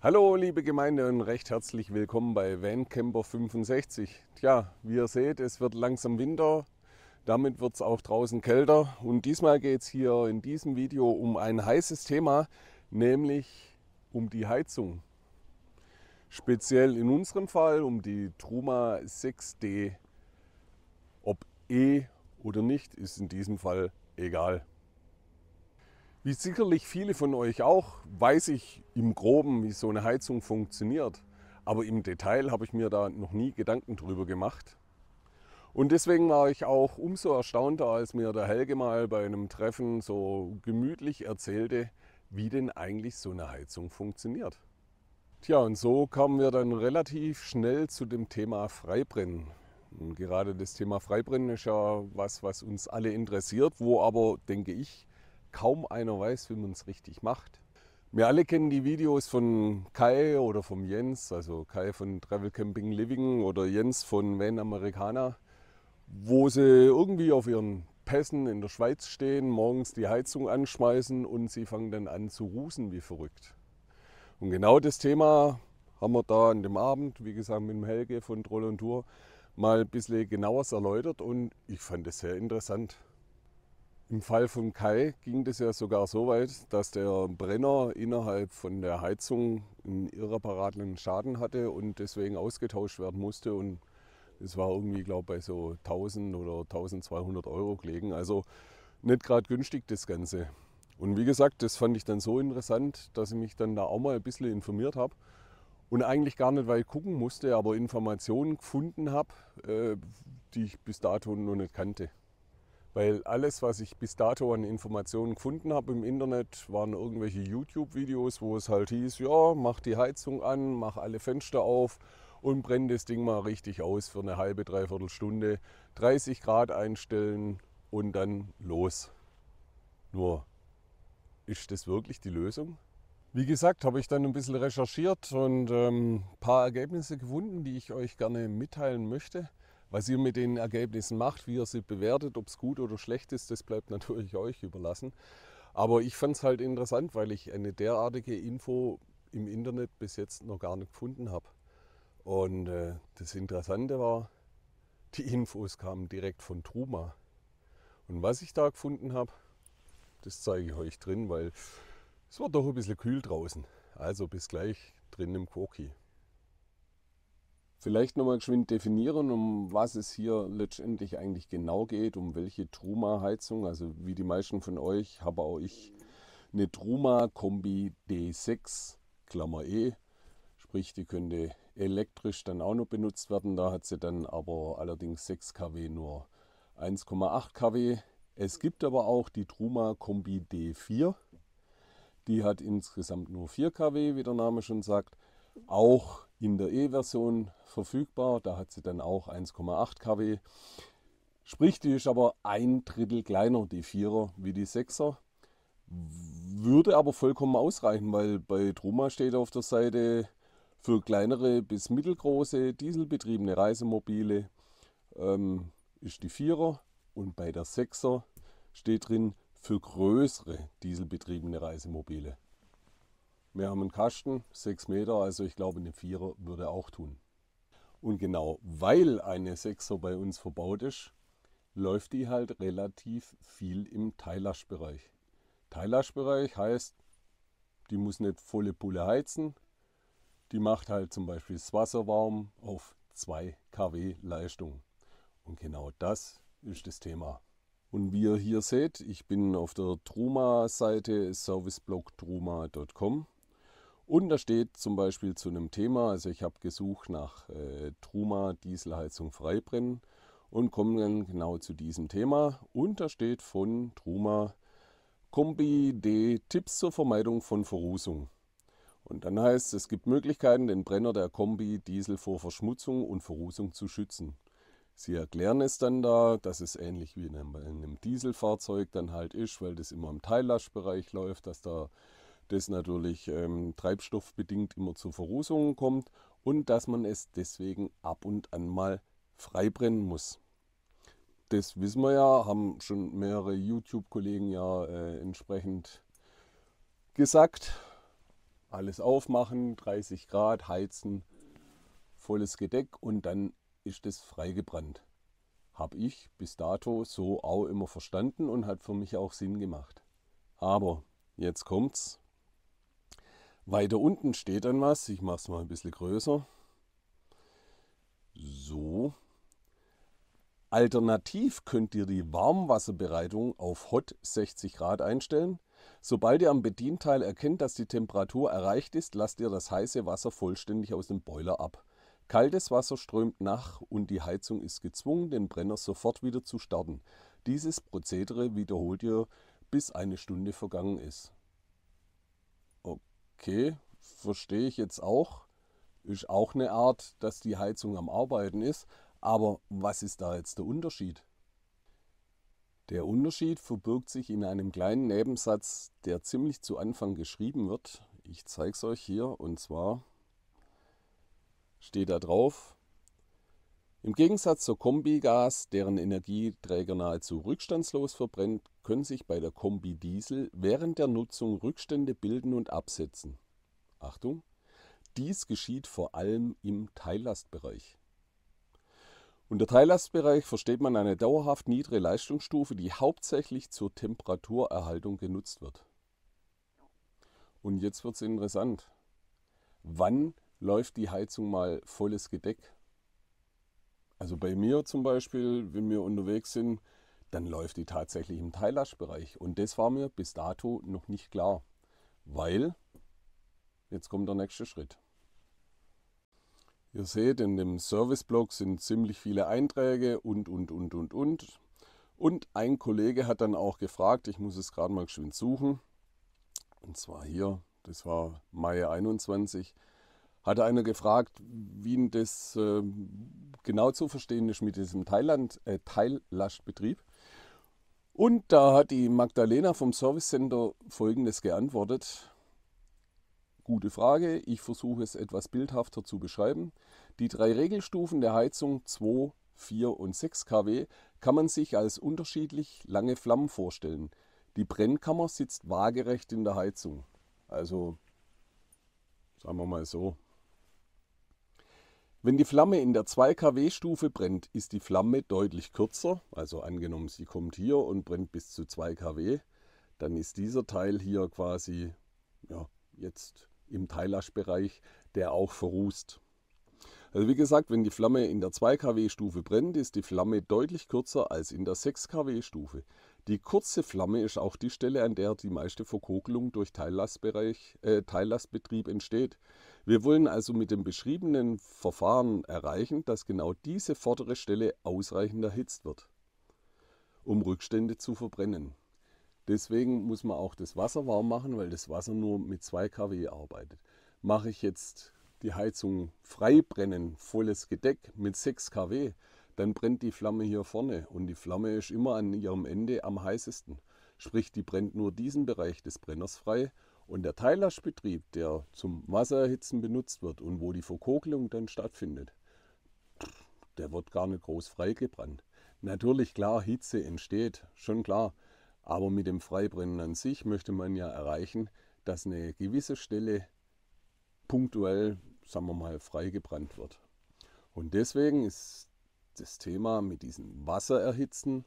Hallo liebe Gemeinde und recht herzlich willkommen bei Vancamper 65. Tja, wie ihr seht, es wird langsam Winter, damit wird es auch draußen kälter und diesmal geht es hier in diesem Video um ein heißes Thema, nämlich um die Heizung. Speziell in unserem Fall um die Truma 6D. Ob E oder nicht, ist in diesem Fall egal. Wie sicherlich viele von euch auch, weiß ich im Groben, wie so eine Heizung funktioniert. Aber im Detail habe ich mir da noch nie Gedanken drüber gemacht. Und deswegen war ich auch umso erstaunter, als mir der Helge mal bei einem Treffen so gemütlich erzählte, wie denn eigentlich so eine Heizung funktioniert. Tja, und so kamen wir dann relativ schnell zu dem Thema Freibrennen. Und gerade das Thema Freibrennen ist ja was uns alle interessiert, wo aber, denke ich, kaum einer weiß, wie man es richtig macht. Wir alle kennen die Videos von Kai oder vom Jens, also Kai von Travel Camping Living oder Jens von Van Americana, wo sie irgendwie auf ihren Pässen in der Schweiz stehen, morgens die Heizung anschmeißen und sie fangen dann an zu rusen wie verrückt. Und genau das Thema haben wir da an dem Abend, wie gesagt mit dem Helge von Troll und Tour, mal ein bisschen genauer erläutert und ich fand es sehr interessant. Im Fall von Kai ging das ja sogar so weit, dass der Brenner innerhalb von der Heizung einen irreparablen Schaden hatte und deswegen ausgetauscht werden musste. Und das war irgendwie, glaube ich, bei so 1000 oder 1200 Euro gelegen. Also nicht gerade günstig das Ganze. Und wie gesagt, das fand ich dann so interessant, dass ich mich dann da auch mal ein bisschen informiert habe. Und eigentlich gar nicht weit gucken musste, aber Informationen gefunden habe, die ich bis dato noch nicht kannte. Weil alles, was ich bis dato an Informationen gefunden habe im Internet, waren irgendwelche YouTube-Videos, wo es halt hieß, ja, mach die Heizung an, mach alle Fenster auf und brenn das Ding mal richtig aus für eine halbe, dreiviertel Stunde, 30 Grad einstellen und dann los. Nur, ist das wirklich die Lösung? Wie gesagt, habe ich dann ein bisschen recherchiert und ein paar Ergebnisse gefunden, die ich euch gerne mitteilen möchte. Was ihr mit den Ergebnissen macht, wie ihr sie bewertet, ob es gut oder schlecht ist, das bleibt natürlich euch überlassen. Aber ich fand es halt interessant, weil ich eine derartige Info im Internet bis jetzt noch gar nicht gefunden habe. Und das Interessante war, die Infos kamen direkt von Truma. Und was ich da gefunden habe, das zeige ich euch drin, weil es wird doch ein bisschen kühl draußen. Also bis gleich drin im Quoki. Vielleicht nochmal geschwind definieren, um was es hier letztendlich eigentlich genau geht, um welche Truma-Heizung. Also wie die meisten von euch habe auch ich eine Truma Kombi D6, Klammer E. Sprich, die könnte elektrisch dann auch noch benutzt werden. Da hat sie dann aber allerdings 6 kW, nur 1,8 kW. Es gibt aber auch die Truma Kombi D4. Die hat insgesamt nur 4 kW, wie der Name schon sagt. Auch in der E-Version verfügbar. Da hat sie dann auch 1,8 kW. Sprich, die ist aber ein Drittel kleiner, die 4er, wie die 6er. Würde aber vollkommen ausreichen, weil bei Truma steht auf der Seite für kleinere bis mittelgroße dieselbetriebene Reisemobile ist die 4er und bei der 6er steht drin für größere dieselbetriebene Reisemobile. Wir haben einen Kasten, 6 Meter, also ich glaube eine 4er würde auch tun. Und genau weil eine 6er bei uns verbaut ist, läuft die halt relativ viel im Teillastbereich. Teillastbereich heißt, die muss nicht volle Pulle heizen, die macht halt zum Beispiel das Wasser warm auf 2 kW Leistung. Und genau das ist das Thema. Und wie ihr hier seht, ich bin auf der Truma-Seite serviceblogtruma.com und da steht zum Beispiel zu einem Thema, also ich habe gesucht nach Truma Dieselheizung Freibrennen und komme dann genau zu diesem Thema und da steht von Truma Kombi D Tipps zur Vermeidung von Verrußung. Und dann heißt es, es gibt Möglichkeiten, den Brenner der Kombi Diesel vor Verschmutzung und Verrußung zu schützen. Sie erklären es dann da, dass es ähnlich wie in einem Dieselfahrzeug dann halt ist, weil das immer im Teillastbereich läuft, dass da das natürlich treibstoffbedingt immer zu Verrußungen kommt und dass man es deswegen ab und an mal freibrennen muss. Das wissen wir ja, haben schon mehrere YouTube-Kollegen ja entsprechend gesagt. Alles aufmachen, 30 Grad, heizen, volles Gedeck und dann ist es freigebrannt. Habe ich bis dato so auch immer verstanden und hat für mich auch Sinn gemacht. Aber jetzt kommt's. Weiter unten steht dann was. Ich mache es mal ein bisschen größer. So. Alternativ könnt ihr die Warmwasserbereitung auf Hot 60 Grad einstellen. Sobald ihr am Bedienteil erkennt, dass die Temperatur erreicht ist, lasst ihr das heiße Wasser vollständig aus dem Boiler ab. Kaltes Wasser strömt nach und die Heizung ist gezwungen, den Brenner sofort wieder zu starten. Dieses Prozedere wiederholt ihr, bis eine Stunde vergangen ist. Okay, verstehe ich jetzt auch. Ist auch eine Art, dass die Heizung am Arbeiten ist. Aber was ist da jetzt der Unterschied? Der Unterschied verbirgt sich in einem kleinen Nebensatz, der ziemlich zu Anfang geschrieben wird. Ich zeige es euch hier und zwar steht da drauf: Im Gegensatz zur Kombi-Gas, deren Energieträger nahezu rückstandslos verbrennt, können sich bei der Kombi-Diesel während der Nutzung Rückstände bilden und absetzen. Achtung! Dies geschieht vor allem im Teillastbereich. Unter Teillastbereich versteht man eine dauerhaft niedrige Leistungsstufe, die hauptsächlich zur Temperaturerhaltung genutzt wird. Und jetzt wird es interessant. Wann läuft die Heizung mal volles Gedeck? Also bei mir zum Beispiel, wenn wir unterwegs sind, dann läuft die tatsächlich im Teillastbereich. Und das war mir bis dato noch nicht klar, weil jetzt kommt der nächste Schritt. Ihr seht, in dem Service-Blog sind ziemlich viele Einträge und. Und ein Kollege hat dann auch gefragt, ich muss es gerade mal geschwind suchen, und zwar hier, das war Mai 21, hat einer gefragt, wie das genau zu verstehen ist mit diesem Teillastbetrieb. Und da hat die Magdalena vom Service Center Folgendes geantwortet. Gute Frage, ich versuche es etwas bildhafter zu beschreiben. Die 3 Regelstufen der Heizung 2, 4 und 6 kW kann man sich als unterschiedlich lange Flammen vorstellen. Die Brennkammer sitzt waagerecht in der Heizung. Also, sagen wir mal so. Wenn die Flamme in der 2 kW Stufe brennt, ist die Flamme deutlich kürzer. Also angenommen, sie kommt hier und brennt bis zu 2 kW, dann ist dieser Teil hier quasi jetzt im Teillastbereich, der auch verrußt. Also wie gesagt, wenn die Flamme in der 2 kW Stufe brennt, ist die Flamme deutlich kürzer als in der 6 kW Stufe. Die kurze Flamme ist auch die Stelle, an der die meiste Verkokelung durch Teillastbetrieb entsteht. Wir wollen also mit dem beschriebenen Verfahren erreichen, dass genau diese vordere Stelle ausreichend erhitzt wird, um Rückstände zu verbrennen. Deswegen muss man auch das Wasser warm machen, weil das Wasser nur mit 2 kW arbeitet. Mache ich jetzt die Heizung frei brennen, volles Gedeck mit 6 kW, dann brennt die Flamme hier vorne und die Flamme ist immer an ihrem Ende am heißesten. Sprich, die brennt nur diesen Bereich des Brenners frei und der Teillastbetrieb, der zum Wassererhitzen benutzt wird und wo die Verkokelung dann stattfindet, der wird gar nicht groß freigebrannt. Natürlich, klar, Hitze entsteht, schon klar. Aber mit dem Freibrennen an sich möchte man ja erreichen, dass eine gewisse Stelle punktuell, sagen wir mal, freigebrannt wird. Und deswegen ist das Thema mit diesem Wasser erhitzen,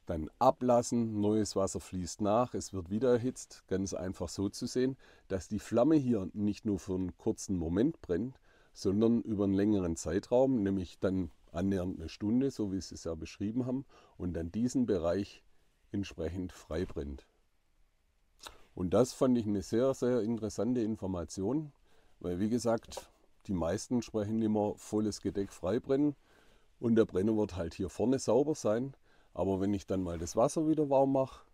dann ablassen, neues Wasser fließt nach, es wird wieder erhitzt, ganz einfach so zu sehen, dass die Flamme hier nicht nur für einen kurzen Moment brennt, sondern über einen längeren Zeitraum, nämlich dann annähernd eine Stunde, so wie Sie es ja beschrieben haben, und dann diesen Bereich entsprechend frei brennt. Und das fand ich eine sehr, sehr interessante Information, weil wie gesagt, die meisten sprechen immer volles Gedeck frei brennen und der Brenner wird halt hier vorne sauber sein. Aber wenn ich dann mal das Wasser wieder warm mache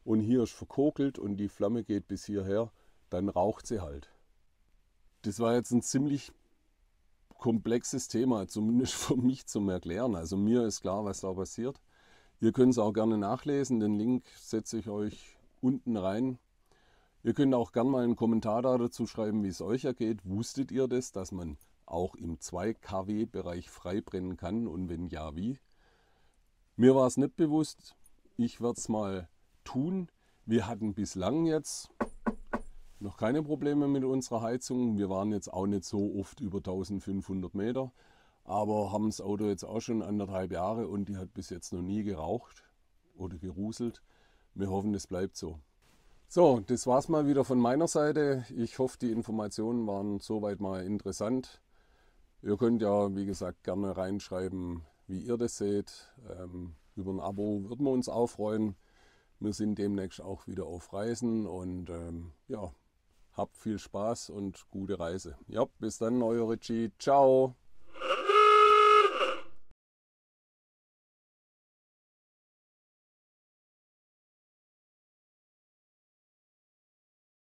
und hier ist verkokelt und die Flamme geht bis hierher, dann raucht sie halt. Das war jetzt ein ziemlich komplexes Thema, zumindest für mich zum Erklären. Also mir ist klar, was da passiert. Ihr könnt es auch gerne nachlesen, den Link setze ich euch unten rein. Ihr könnt auch gerne mal einen Kommentar dazu schreiben, wie es euch ergeht. Wusstet ihr das, dass man auch im 2 kW Bereich frei brennen kann und wenn ja, wie? Mir war es nicht bewusst, ich werde es mal tun. Wir hatten bislang jetzt noch keine Probleme mit unserer Heizung. Wir waren jetzt auch nicht so oft über 1500 Meter, aber haben das Auto jetzt auch schon 1,5 Jahre und die hat bis jetzt noch nie geraucht oder geruselt. Wir hoffen, das bleibt so. So, das war's mal wieder von meiner Seite. Ich hoffe, die Informationen waren soweit mal interessant. Ihr könnt ja, wie gesagt, gerne reinschreiben, wie ihr das seht. Über ein Abo würden wir uns auch freuen. Wir sind demnächst auch wieder auf Reisen und ja, habt viel Spaß und gute Reise. Ja, bis dann, euer Richie. Ciao.